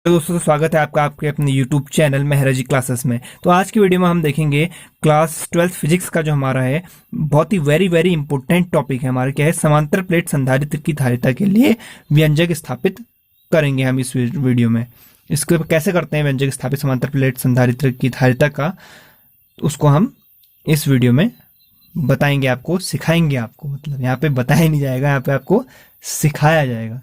तो दोस्तों स्वागत है आपका आपके अपने YouTube चैनल मेहराजी क्लासेस में। तो आज की वीडियो में हम देखेंगे क्लास 12th फिजिक्स का जो हमारा है बहुत ही वेरी इंपॉर्टेंट टॉपिक है हमारा। क्या है? समांतर प्लेट संधारित्र की धारिता के लिए व्यंजक स्थापित करेंगे हम इस वीडियो में। इसको कैसे करते हैं व्यंजक स्थापित समांतर प्लेट संधारित्र की धारिता का, उसको हम इस वीडियो में बताएंगे, आपको सिखाएंगे। आपको मतलब यहाँ पे बताया नहीं जाएगा, यहाँ पे आपको सिखाया जाएगा।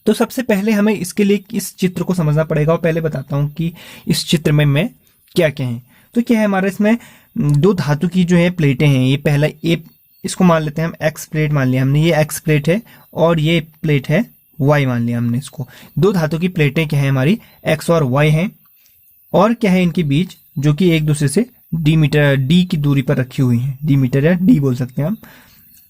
तो सबसे पहले हमें इसके लिए इस चित्र को समझना पड़ेगा और पहले बताता हूं कि इस चित्र में क्या क्या है। तो क्या है हमारे इसमें दो धातु की जो है प्लेटें हैं। ये पहला ए, इसको मान लेते हैं हम एक्स प्लेट मान लिया हमने, ये एक्स प्लेट है और ये प्लेट है वाई मान लिया हमने इसको। दो धातु की प्लेटें क्या है हमारी, एक्स और वाई हैं। और क्या है इनके बीच, जो कि एक दूसरे से डी की दूरी पर रखी हुई है, डी मीटर या डी बोल सकते हैं हम।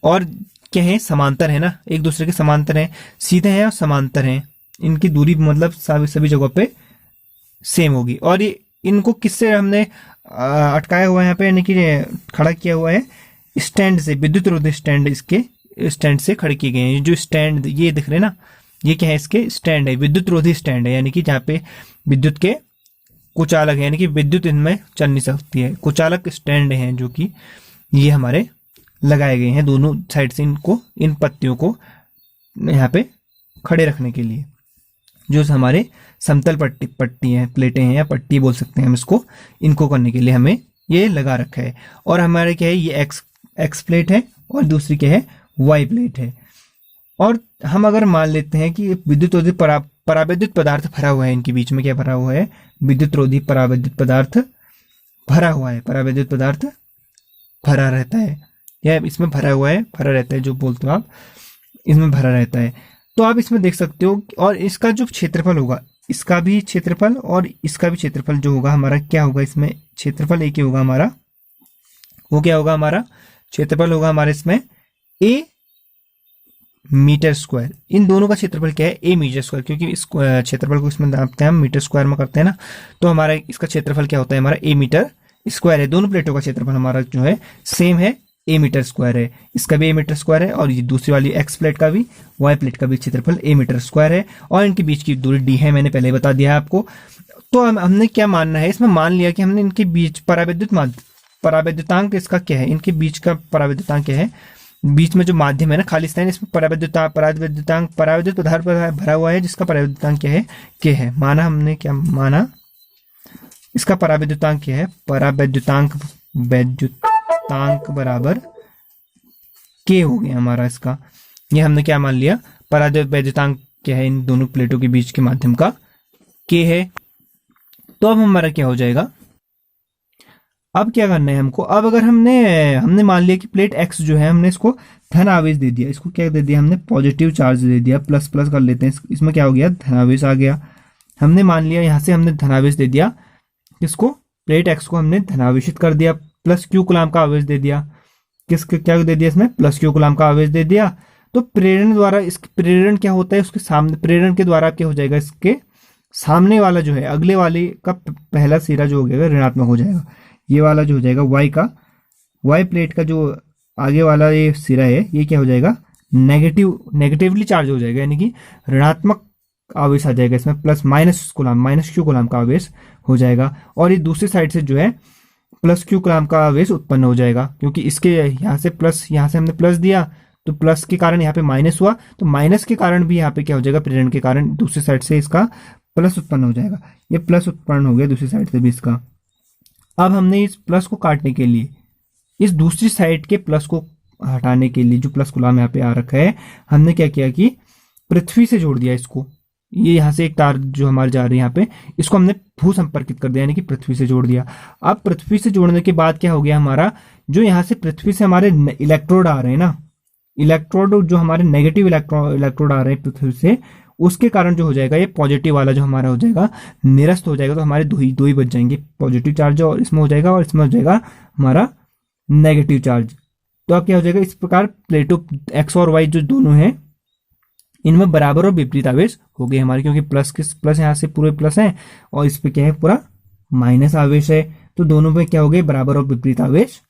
और क्या है, समांतर है ना, एक दूसरे के समांतर हैं, सीधे हैं और समांतर हैं। इनकी दूरी मतलब सभी जगहों पे सेम होगी। और ये इनको किससे हमने अटकाया हुआ है यहाँ पे, यानी कि खड़ा किया हुआ है स्टैंड से, विद्युत रोधी स्टैंड इसके स्टैंड से खड़े किए गए हैं। जो स्टैंड ये दिख रहे हैं ना, ये क्या है, इसके स्टैंड है, विद्युत रोधी स्टैंड है, यानी कि जहाँ पे विद्युत के कुचालक है, यानी कि विद्युत इनमें चल नहीं सकती है। कुचालक स्टैंड हैं जो कि ये हमारे लगाए गए हैं दोनों साइड से, इनको इन पत्तियों को यहाँ पे खड़े रखने के लिए। जो हमारे समतल पट्टी है, प्लेटें हैं या पट्टी बोल सकते हैं हम इसको, इनको करने के लिए हमें ये लगा रखा है। और हमारे क्या है, ये एक्स प्लेट है और दूसरी क्या है, वाई प्लेट है। और हम अगर मान लेते हैं कि विद्युत रोधी परावैद्युत पदार्थ भरा हुआ है, इनके बीच में क्या भरा हुआ है, विद्युत रोधी परावैद्युत पदार्थ भरा हुआ है। परावैद्युत पदार्थ भरा रहता है या इसमें भरा हुआ है, भरा रहता है, जो बोलते हो आप, इसमें भरा रहता है। तो आप इसमें देख सकते हो। और इसका जो क्षेत्रफल होगा, इसका भी क्षेत्रफल और इसका भी क्षेत्रफल जो होगा हमारा, क्या होगा, इसमें क्षेत्रफल एक ही होगा हमारा। वो क्या होगा हमारा क्षेत्रफल, होगा हमारे इसमें ए मीटर स्क्वायर। इन दोनों का क्षेत्रफल क्या है, ए मीटर स्क्वायर, क्योंकि इस क्षेत्रफल को इसमें नापते हैं हम, मीटर स्क्वायर में करते हैं ना। तो हमारा इसका क्षेत्रफल क्या होता है हमारा, ए मीटर स्क्वायर है। दोनों प्लेटों का क्षेत्रफल हमारा जो है सेम है, ए मीटर स्क्वायर है। इसका भी ए मीटर स्क्वायर है और ये दूसरी वाली एक्स प्लेट का भी, वाई प्लेट का भी क्षेत्रफल ए मीटर स्क्वायर है। और इनके बीच की दूरी डी है, मैंने पहले बता दिया है आपको। तो हमने क्या मानना है, इसमें मान लिया कि हमने इनके बीच परावैद्युतांक इसका क्या है, इनके बीच का परावैद्युतांक क्या है, बीच में जो माध्यम है ना खाली स्थान, इसमें परावैद्युत पदार्थ भरा हुआ है, जिसका परावैद्युतांक क्या है, के है। माना हमने, क्या माना, इसका परावैद्युतांक क्या है, परावैद्युतांक बराबर के हो गया हमारा इसका। ये हमने क्या मान लिया, परावैद्युतांक क्या है, इन दोनों प्लेटों के बीच के माध्यम का के है। तो अब हमारा क्या हो जाएगा, अब क्या करना है हमको। अब अगर हमने मान लिया कि प्लेट एक्स जो है, हमने इसको धन आवेश दे दिया, इसको क्या दे दिया हमने, पॉजिटिव चार्ज दे दिया, प्लस प्लस कर लेते हैं, इसमें क्या हो गया, धनावेश आ गया। हमने मान लिया यहाँ से हमने धनावेश दे दिया, इसको प्लेट एक्स को हमने धनावेशित कर दिया, प्लस क्यू कूलाम का आवेश दे दिया। किसके क्या दे दिया इसमें, प्लस क्यू कूलाम का आवेश दे दिया। तो प्रेरण द्वारा, इसके प्रेरण क्या होता है, उसके सामने प्रेरण के द्वारा क्या हो जाएगा, इसके सामने वाला जो है, अगले वाले का पहला सिरा जो हो जाएगा ऋणात्मक हो जाएगा। ये वाला जो हो जाएगा वाई प्लेट का जो आगे वाला ये सिरा है, ये क्या हो जाएगा, नेगेटिवली चार्ज हो जाएगा, यानी कि ऋणात्मक आवेश आ जाएगा इसमें, माइनस क्यू कूलाम का आवेश हो जाएगा। और ये दूसरी साइड से जो है प्लस क्यू कूलाम का आवेश उत्पन्न हो जाएगा, क्योंकि इसके यहाँ से हमने प्लस दिया, तो प्लस के कारण यहाँ पे माइनस हुआ, तो माइनस के कारण भी यहाँ पे क्या हो जाएगा, प्रेरण के कारण दूसरी साइड से इसका प्लस उत्पन्न हो जाएगा। ये प्लस उत्पन्न हो गया दूसरी साइड से भी इसका। अब हमने इस प्लस को काटने के लिए, इस दूसरी साइड के प्लस को हटाने के लिए, जो प्लस कूलाम यहाँ पे आ रखा है, हमने क्या किया कि पृथ्वी से जोड़ दिया इसको। ये यहाँ से एक तार जो हमारे जा रही है यहाँ पे, इसको हमने भू संपर्कित कर दिया, यानी कि पृथ्वी से जोड़ दिया। अब पृथ्वी से जोड़ने के बाद क्या हो गया हमारा, जो यहाँ से पृथ्वी से हमारे इलेक्ट्रोड आ रहे हैं ना, इलेक्ट्रोड जो हमारे नेगेटिव इलेक्ट्रोड आ रहे हैं पृथ्वी से, उसके कारण जो हो जाएगा, ये पॉजिटिव वाला जो हमारा हो जाएगा निरस्त हो जाएगा। तो हमारे दो ही बच जाएंगे, पॉजिटिव चार्ज और इसमें हो जाएगा, और इसमें हो जाएगा हमारा नेगेटिव चार्ज। तो अब क्या हो जाएगा, इस प्रकार प्लेटों एक्स और वाई जो दोनों हैं, इनमें बराबर और विपरीत आवेश हो गए हमारे, क्योंकि प्लस यहाँ से पूरे प्लस है और इस पे क्या है, पूरा माइनस आवेश है। तो दोनों में क्या हो गए, बराबर और विपरीत आवेश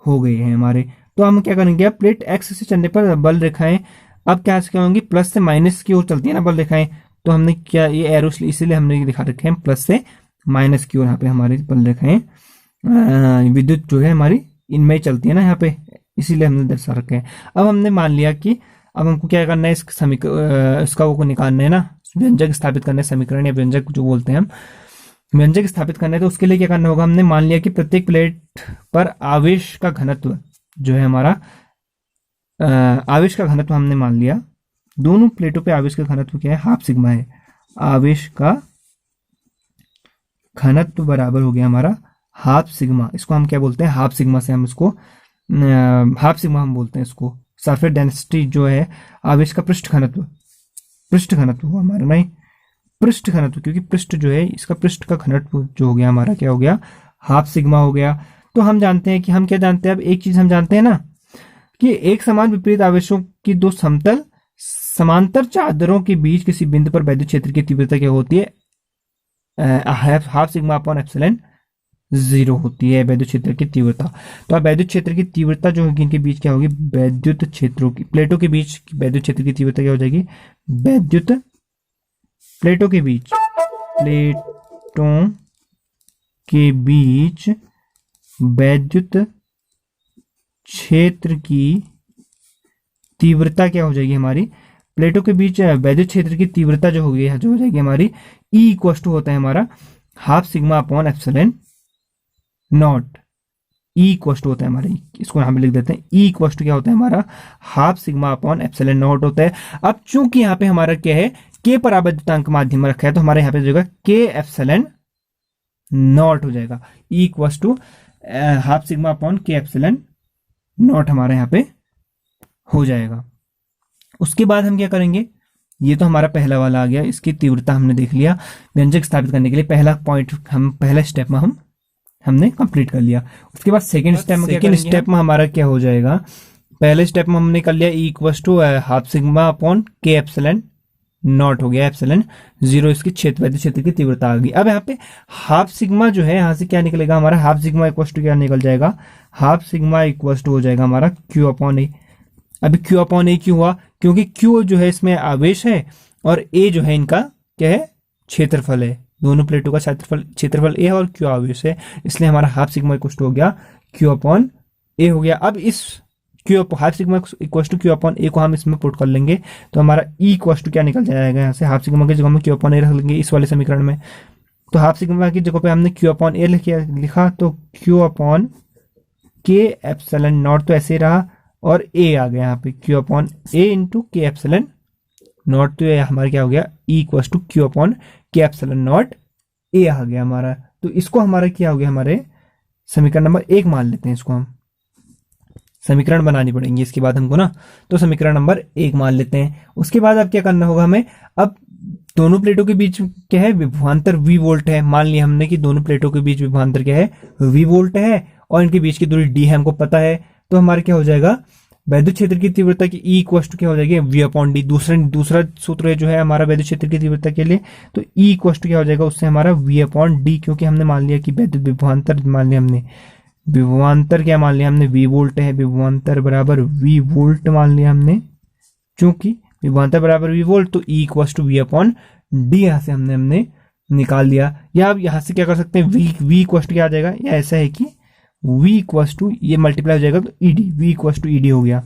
हो गए हैं हमारे। तो हम क्या करेंगे, प्लेट एक्स से चलने पर बल रेखाएं अब क्या होंगी, प्लस से माइनस की ओर चलती है ना बल रेखाएं, तो हमने क्या ये एरो इसीलिए हमने ये दिखा रखे हैं प्लस से माइनस की ओर यहाँ पे हमारे बल रखे हैं। विद्युत जो है हमारी इनमें ही चलती है ना यहाँ पे, इसीलिए हमने दर्शा रखे हैं। अब हमने मान लिया कि अब हमको क्या करना है, इसका वो निकालना है ना, व्यंजक स्थापित करना है, समीकरण या व्यंजक जो बोलते हैं हम, व्यंजक स्थापित करना है। तो उसके लिए क्या करना होगा, हमने मान लिया कि प्रत्येक प्लेट पर आवेश का घनत्व जो है हमारा, आवेश का घनत्व हमने मान लिया, दोनों प्लेटों पे आवेश का घनत्व क्या है, हाफ सिग्मा है। आवेश का घनत्व बराबर हो गया हमारा हाफ सिग्मा, इसको हम क्या बोलते हैं, हाफ सिग्मा से हम इसको हाफ सिग्मा हम बोलते हैं इसको। सरफेस डेंसिटी जो है आवेश का पृष्ठ घनत्व हुआ हमारा, नहीं पृष्ठ घनत्व, क्योंकि पृष्ठ जो है इसका पृष्ठ का घनत्व जो हो गया हमारा क्या हो गया, हाफ सिग्मा हो गया। तो हम जानते हैं कि हम क्या जानते हैं, अब एक चीज हम जानते हैं ना कि एक समान विपरीत आवेशों की दो समतल समांतर चादरों के बीच किसी बिंदु पर वैद्युत क्षेत्र की तीव्रता क्या होती है, हाफ सिग्मा अपॉन एप्सिलॉन 0 होती है वैद्युत क्षेत्र की तीव्रता। तो अब वैद्युत क्षेत्र की तीव्रता जो होगी इनके बीच क्या होगी, वैद्युत क्षेत्रों की प्लेटों के बीच वैद्युत क्षेत्र की तीव्रता क्या हो जाएगी, वैद्युत प्लेटों के बीच वैद्युत क्षेत्र की तीव्रता क्या हो जाएगी हमारी, प्लेटों के बीच वैद्युत क्षेत्र की तीव्रता जो होगी जो हो जाएगी हमारी E इक्वल टू होता है हमारा half sigma upon epsilon nought. E equal to होता है हमारा, इसको यहाँ पे लिख देते हैं, E इक्वल टू क्या होता है हमारा, half sigma upon epsilon not होता है। अब चूंकि यहाँ पे हमारा क्या है, K पर आवर्ततांक माध्यम में रखा है, तो हमारे यहाँ पे जो K एप्सिलॉन नॉट हो जाएगा। E equal to half sigma upon K epsilon nought हमारे यहाँ पे हो जाएगा। उसके बाद हम क्या करेंगे, ये तो हमारा पहला वाला आ गया, इसकी तीव्रता हमने देख लिया। व्यंजक स्थापित करने के लिए पहला पॉइंट हम पहला स्टेप में हमने कंप्लीट कर लिया। उसके बाद सेकंड स्टेप में हमारा क्या हो जाएगा, पहले स्टेप में हमने कर लिया E equal to half sigma upon K epsilon nought हो गया, एप्सिलॉन 0 इसकी वैद्युत क्षेत्र की तीव्रता आ गई। अब यहाँ पे हाफ सिग्मा जो है यहाँ से क्या निकलेगा हमारा, हाफ सिग्मा इक्वल टू क्या निकल जाएगा, हाफ सिग्मा इक्वल टू हो जाएगा हमारा Q अपॉन A। अभी Q अपॉन A क्यों हुआ, क्योंकि Q जो है इसमें आवेश है और A जो है इनका क्या है, क्षेत्रफल है, दोनों प्लेटों का क्षेत्रफल A है और Q आवेश है, इसलिए हमारा हाफ सिग्मा इक्वल टू हो गया Q अपॉन A हो गया। अब इस half sigma equal to Q upon A को हम इसमें पुट कर लेंगे, तो हमारा E इक्वल टू क्या निकल जाएगा, यहाँ से हाफ सिग्मा की जगह में Q अपॉन A रख लेंगे इस वाले समीकरण में। तो हाफ सिग्मा की जगह पे हमने Q अपॉन A लिखा, तो Q upon K epsilon nought तो ऐसे रहा और A आ गया यहाँ पे Q upon A into K epsilon nought, तो ये हमारा क्या हो गया, E equal to Q upon K epsilon not A आ गया हमारा। तो इसको हमारा क्या हो गया, हमारे समीकरण नंबर 1 मान लेते हैं, इसको हम समीकरण बनानी पड़ेंगी इसके बाद हमको ना, तो समीकरण नंबर 1 मान लेते हैं। उसके बाद अब क्या करना होगा हमें, अब दोनों प्लेटों के बीच क्या है, विभवांतर V वोल्ट है। मान लिया हमने कि दोनों प्लेटों के बीच विभवांतर क्या है, V वोल्ट है और इनके बीच की दूरी D है, हमको पता है। तो हमारा क्या हो जाएगा, वैद्युत क्षेत्र की तीव्रता की E इक्वल टू क्या हो जाएगी, V अपॉन डी। दूसरा सूत्र है जो है हमारा वैद्युत क्षेत्र की तीव्रता के लिए, तो E इक्वल टू क्या हो जाएगा, उससे हमारा V अपॉन डी, क्योंकि हमने मान लिया कि वैद्युत विभवांतर मान लिया हमने, विभवांतर क्या मान लिया हमने, V वोल्ट है, विभवांतर बराबर V वोल्ट मान लिया हमने, चूंकि विभवांतर बराबर V वोल्ट, तो E equal to V upon D यहाँ से हमने निकाल दिया। या अब यहाँ से क्या कर सकते हैं, V इक्वल टू क्या आ जाएगा, या ऐसा है कि V इक्वल टू ये मल्टीप्लाई हो जाएगा तो ED, V equal to ED हो गया।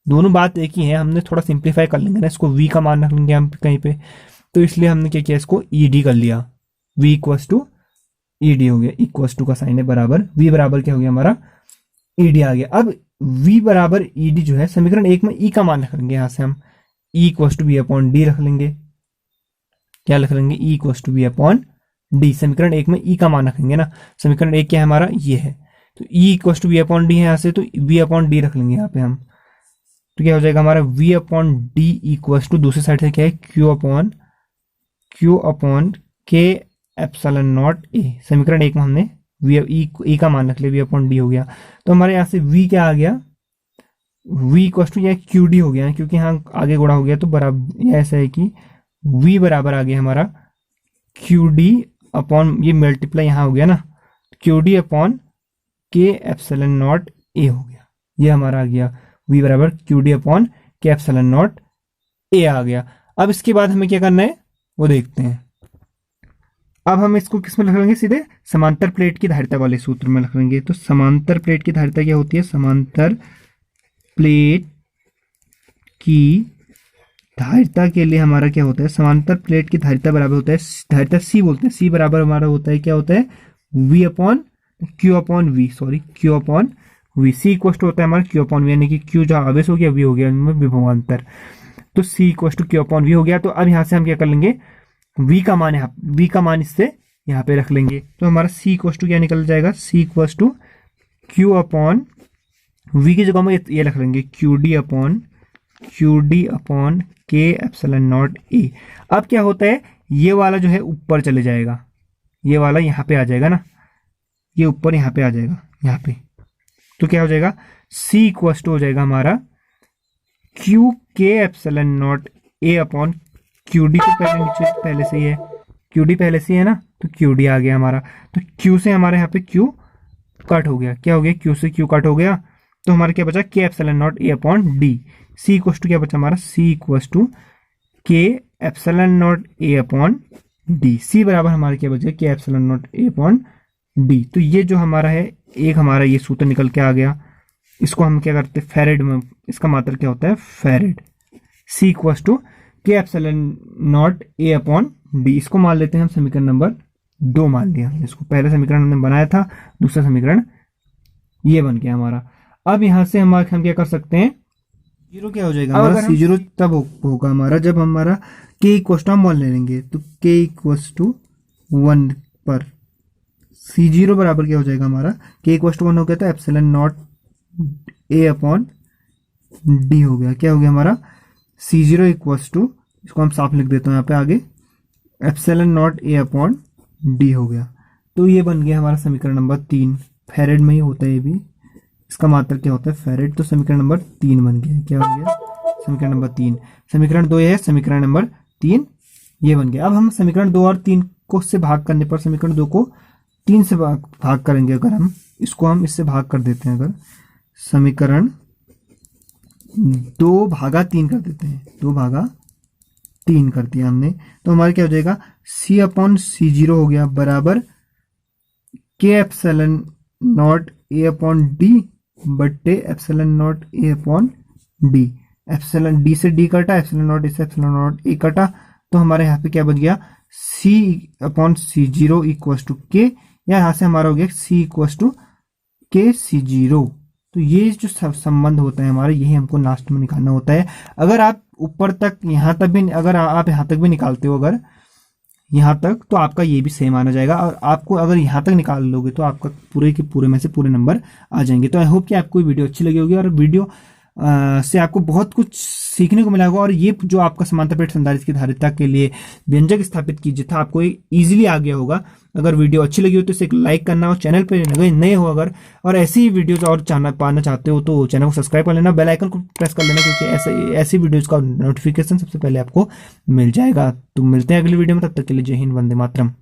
दोनों बात एक ही है, हमने थोड़ा सिंप्लीफाई कर लेंगे ना, इसको V का मान रख लेंगे हम कहीं पे, तो इसलिए हमने क्या किया, इसको ED कर लिया, V इक्वल टू ED हो गया, इक्वल टू का साइन है बराबर, V बराबर क्या हो गया हमारा, ED आ गया। अब V बराबर ED जो है समीकरण 1 में E का मान रख लेंगे, यहाँ से हम E equal to V upon D रख लेंगे, क्या रख लेंगे, E equal to V upon D. समीकरण 1 में E का मान रखेंगे ना, समीकरण 1 क्या है हमारा, ये है, तो E equal to V upon D है यहाँ से, तो V अपॉन डी रख लेंगे यहाँ पे हम, तो क्या हो जाएगा हमारा V upon D equal to दूसरी साइड से क्या है, Q upon K epsilon not A। समीकरण 1 में हमने E का मान रख लिया, V अपॉन डी हो गया, तो हमारे यहाँ से V क्या आ गया, V इक्वल टू यह QD हो गया, क्योंकि यहाँ आगे गुणा हो गया, तो बराबर यह ऐसा है कि V बराबर आ गया हमारा QD अपॉन, ये मल्टीप्लाई यहाँ हो गया ना, QD upon K epsilon not A हो गया, ये हमारा आ गया V बराबर QD upon K epsilon not A आ गया। अब इसके बाद हमें क्या करना है, वो देखते हैं। अब हम इसको किस में लिख लेंगे, सीधे समांतर प्लेट की धारिता वाले सूत्र में लिख लेंगे। तो समांतर प्लेट की धारिता क्या होती है, समांतर प्लेट की धारिता के लिए हमारा क्या होता है, समांतर प्लेट की धारिता बराबर होता है, धारिता सी बोलते हैं, सी बराबर हमारा होता है, क्या होता है, V upon Q upon V, sorry Q upon V. C equal to होता है हमारा क्यू अपॉन वी, यानी कि क्यू जो आवेश हो गया, वी हो गया इनमें विभवांतर। तो c equal to q upon v हो गया। तो अब यहाँ से हम क्या कर लेंगे, वी का मान इससे यहाँ पे रख लेंगे। तो हमारा सी इक्वल टू क्या निकल जाएगा, c equal to q upon v की जगह में ये रख लेंगे, q d upon k epsilon naught a. अब क्या होता है, ये वाला जो है ऊपर चले जाएगा, ये वाला यहाँ पे आ जाएगा ना, ये ऊपर यहाँ पे आ जाएगा यहाँ पे। तो क्या हो जाएगा, सी इक्वल टू हो जाएगा हमारा क्यू के epsilon naught a upon Q D. तो पहले से ही है, क्यू डी पहले से ही है ना, तो क्यू डी आ गया हमारा। तो क्यू से हमारे यहाँ पे क्यू कट हो गया, क्या हो गया, क्यू से क्यू कट हो गया। तो हमारा क्या बचा, k epsilon naught a upon d. C equal to क्या बचा हमारा, c equal to k epsilon naught a upon d. C बराबर हमारा क्या बचा, k epsilon naught a upon d. तो ये जो हमारा है, एक हमारा ये सूत्र निकल के आ गया। इसको हम क्या करते हैं, फैरेड में, इसका मात्रा क्या होता है, farad. C equal to k epsilon naught a upon D. इसको मान लेते हैं हम समीकरण नंबर 2 मान लिया। इसको पहला समीकरण हमने बनाया था, दूसरा समीकरण ये बन गया हमारा। अब यहाँ से हम क्या कर सकते हैं, जीरो क्या हो जाएगा हमारा, सी जीरो तब होगा हमारा जब हमारा के इक्वल टू हम 1 ले लेंगे। तो के इक्वल टू 1 पर सी जीरो बराबर क्या हो जाएगा हमारा, के इक्वल टू 1 हो गया, तो epsilon naught a upon D हो गया। क्या हो गया हमारा, सी जीरो इक्वल टू, इसको हम साफ लिख देते हैं यहाँ पे आगे, epsilon naught a upon D हो गया। तो ये बन गया हमारा समीकरण नंबर 3। फैरेड में ही होता है ये भी, इसका मात्रा क्या होता है, फैरेड। तो समीकरण नंबर 3 बन गया। क्या हो गया, समीकरण नंबर 3। समीकरण 2 है, समीकरण नंबर 3 ये बन गया। अब हम समीकरण 2 और 3 को से भाग करने पर, समीकरण 2 को 3 से भाग करेंगे, अगर हम इसको हम इससे भाग कर देते हैं, अगर समीकरण 2 भागा 3 कर देते हैं, 2 भागा 3 कर दिया हमने, तो हमारा क्या हो जाएगा, सी अपॉन सी जीरो हो गया बराबर k epsilon naught a upon d बट्टे epsilon naught a upon d. Epsilon d से डी कटा, एप्सिलॉन नॉट ए से एप्सिलॉन नॉट ए कटा। तो हमारे यहाँ पे क्या बन गया, c upon c zero equal to k, या यहाँ से हमारा हो गया सी इक्वल टू के सी जीरो। तो ये जो संबंध होता है हमारा, यही हमको लास्ट में निकालना होता है। अगर आप ऊपर तक यहाँ तक भी, अगर आप यहाँ तक भी निकालते हो, अगर यहाँ तक, तो आपका ये भी सेम आना जाएगा। और आपको अगर यहाँ तक निकाल लोगे तो आपका पूरे के पूरे में से पूरे नंबर आ जाएंगे। तो आई होप कि आपको वीडियो अच्छी लगी होगी और वीडियो से आपको बहुत कुछ सीखने को मिला होगा। और ये जो आपका समांतर प्लेट संधारित्र की धारिता के लिए व्यंजक स्थापित कीजिए था, आपको इजीली आ गया होगा। अगर वीडियो अच्छी लगी हो तो इसे एक लाइक करना, और चैनल पे नए हो अगर, और ऐसी ही वीडियोस और पाना चाहते हो तो चैनल को सब्सक्राइब कर लेना, बेल आइकन को प्रेस कर लेना, क्योंकि ऐसी वीडियोस का नोटिफिकेशन सबसे पहले आपको मिल जाएगा। तो मिलते हैं अगली वीडियो में, तब तक के लिए जय हिंद, वंदे मातरम।